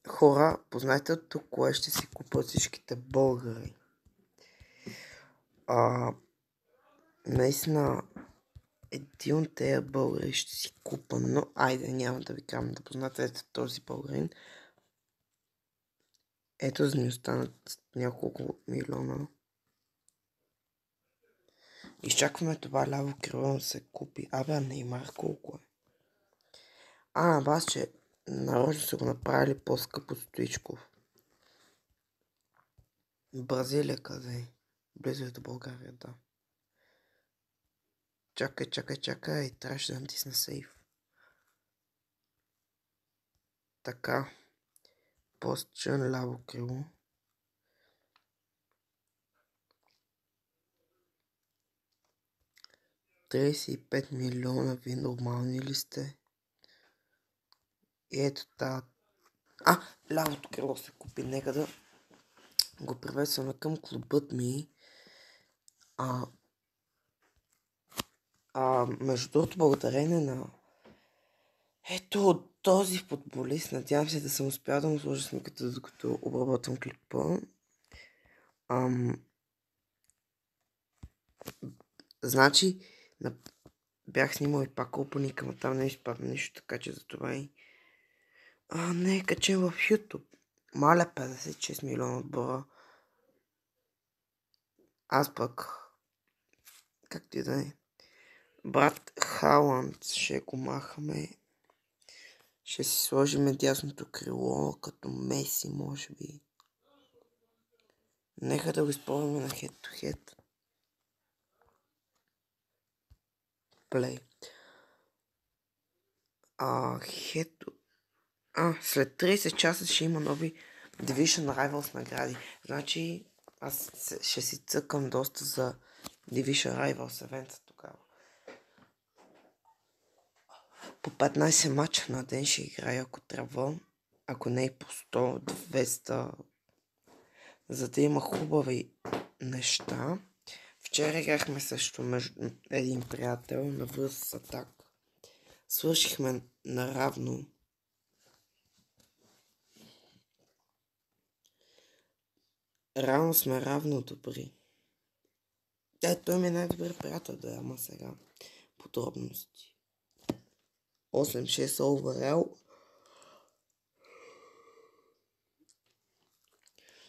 Хора, познайте от тук, кое ще си купат всичките българи. Наистина, един от тези българи ще си купа, но айде, няма да ви казвам да познате. Ето този българин. Ето за ни останат няколко милиона. Изчакваме това ляво крило да се купи. Абе, Неймар колко е? Бас, че нарочно са го направили по-скъпо от Стоичков. Бразилия къде? Близо е до България, да. Чакай. Трябваше да натисна сейф. Така. Постчен ляво крило. $35 милиона, ви нормални ли сте? И ето тази. Лявото крило се купи. Нека да го приветстваме към клубът ми. Между другото, благодарение на ето този футболист, надявам се да съм успял да му сложа снимката, докато обработвам клипа. Значи, бях снимал и пак опаника, но там не изпадна нищо, така че за това и не е качен в YouTube. Маля, 56 милиона отбора. Аз пък, както и да е. Брат Халанд ще го махаме. Ще си сложим дясното крило, като Меси, може би. Нека да го изпробваме на head-to-head. Play. След 30 часа ще има нови Division Rivals награди. Значи, аз ще си цъкам доста за Division Rivals евента тогава. По 15 мача на ден ще играя, ако трябва. Ако не и по 100, 200. За да има хубави неща. Вчера играхме също между един приятел на Върс Атак. Свършихме наравно. Равно сме равно добри. Той ми е най-добър приятел, да, ама сега подробности. 8-6 overall.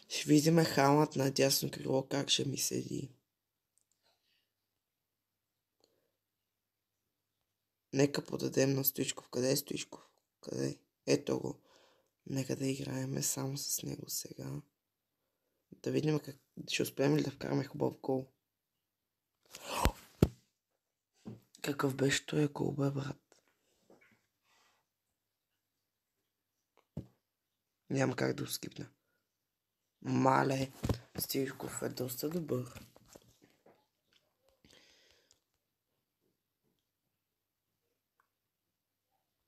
Ще видим Халанд на дясно крило как ще ми седи. Нека подадем на Стоичков. Къде е Стоичков? Къде? Ето го. Нека да играем само с него сега. Да видим как ще успеем ли да вкараме хубав гол. Какъв беше той гол, бе, брат? Няма как да го скипна. Мале, Стоичков е доста добър.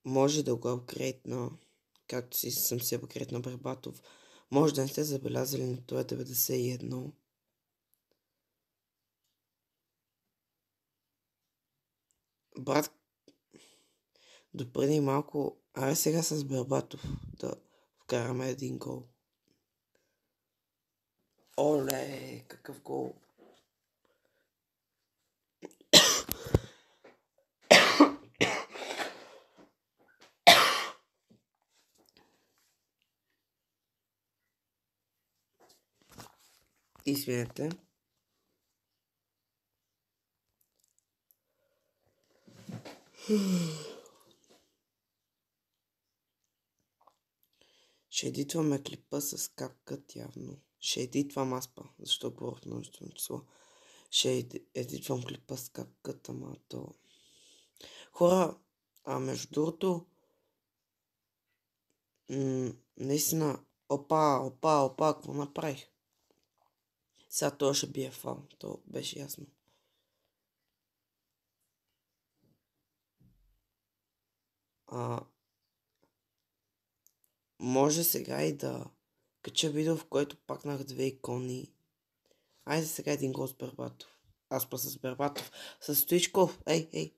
Може да го апгрейдна, както съм си апгрейд на Бербатов. Може да не сте забелязали, но това е 91. Брат, допреди малко, аре сега с Бербатов да вкараме един гол. Оле, какъв гол! Извинете. Ще едитваме клипа с капкът явно. Ще едитвам аспа, защото говорих множествено число. Ще едитвам клипа с капкът, ама то... Хора, между другото, наистина, опа, какво направих? Сега това ще бие фал, то беше ясно. Може сега и да кача видео, в което пакнах 2 икони. Айде сега един гол с Бербатов. Аз па с Бербатов. С Стоичков. Ей.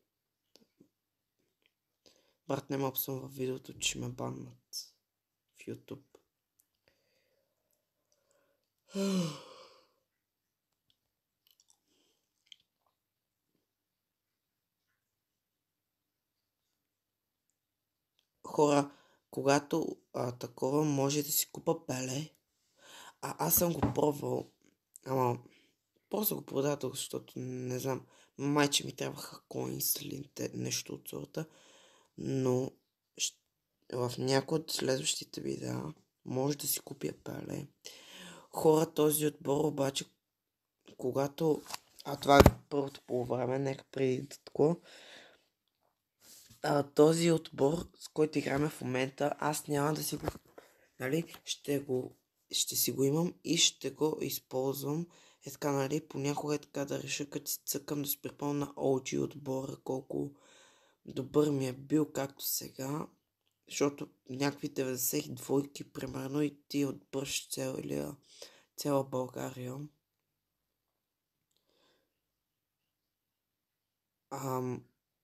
Брат, няма псувам във видеото, че ме баннат в YouTube. Хора, когато такова може да си купа пеле, аз съм го пробвал, ама просто го продадох, защото не знам, майче ми трябваха коинс или нещо от сорта, но в някои от следващите видеа може да си купя пеле. Хора, този отбор обаче, когато... това е първото полувреме, нека преди такова. Този отбор, с който играме в момента, аз няма да си го... Нали, ще си го имам и ще го използвам. Е така, нали, понякога е така да реша, като си цъкам да си припомня OG отбора, колко добър ми е бил, както сега. Защото някакви 92-ки, примерно, и ти отбърш цяла България.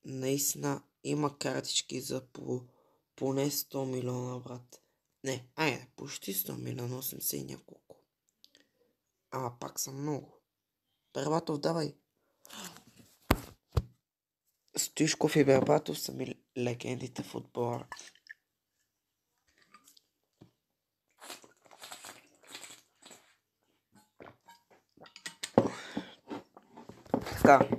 Наистина има картички за поне 100 милиона, брат. Не, почти 100 милиона, 80 и няколко. Ама пак са много. Бербатов, давай. Стоишков и Бербатов са ми легендите в отбора. Така.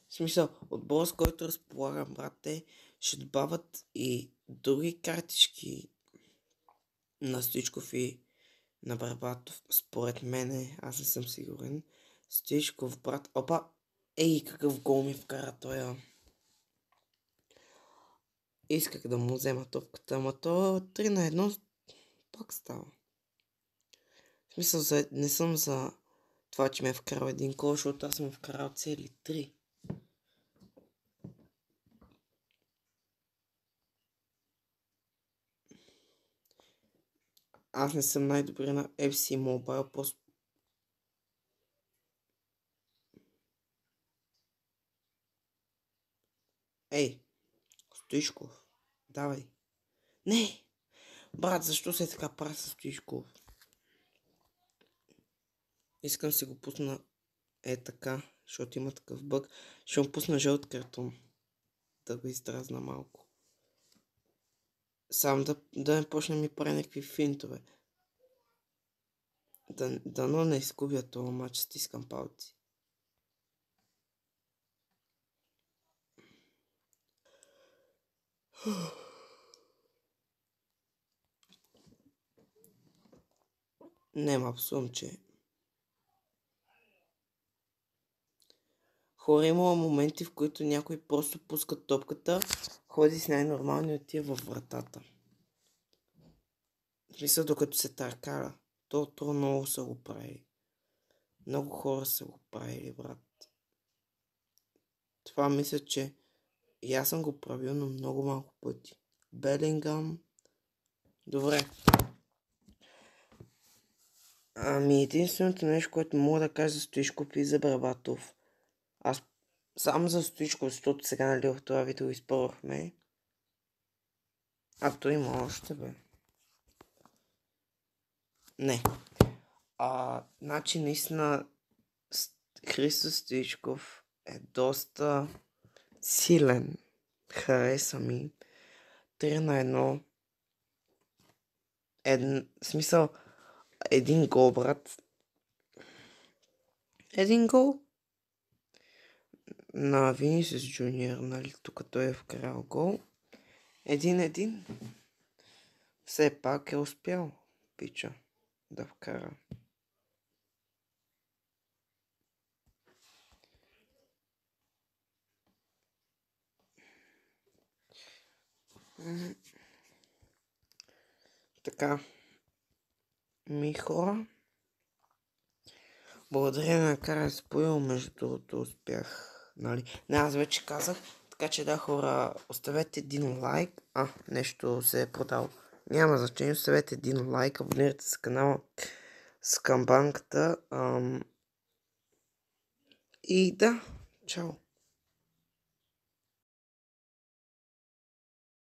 В смисъл, отбора, с който разполагам, брате, ще добавят и други картички на Стоичков и на Барбатов. Според мене, аз не съм сигурен. Стоичков, брат, какъв гол ми вкара той. Исках да му взема топката, ама то 3-1 пак става. В смисъл, не съм за това, че ме е вкарал един гол, защото аз съм вкарал цели 3. Аз не съм най-добре на FC Mobile, просто... Стоичков, давай. Не! Брат, защо се така прави с Стоичков? Искам си го пусна така, защото има такъв бъг. Ще му пусна жълт картон. Да го издразна малко. Сам да не почне ми прави някакви финтове. Дано не изгубя това матч, стискам палци. Нема псумче. Хора, има моменти, в които някой просто пуска топката, ходи с най-нормално и отива във вратата. В смисъл, докато се търкара. То много са го правили. Много хора са го правили, брат. Това мисля, че и аз съм го правил, но много малко пъти. Белингам. Добре. Единственото нещо, което мога да кажа за Стоичков и за Барбатов. Аз само за Стоичков, защото сега нали в това видео изпълвахме. То има още, бе. Не. Значи наистина Христо Стоичков е доста силен. Хареса ми. 3-1. В смисъл, един гол, брат. Един гол на Винисиус Джуниор, нали, тук той е вкарал гол. 1-1. Все пак е успял, пича, да вкара. Така. Хора. Благодаря на Кара Споил, между другото успях. Нали? Не, аз вече казах. Така че да, хора, оставете един лайк. Нещо се е продало. Няма значение, оставете един лайк, абонирайте се канала с камбанката. И да, чао.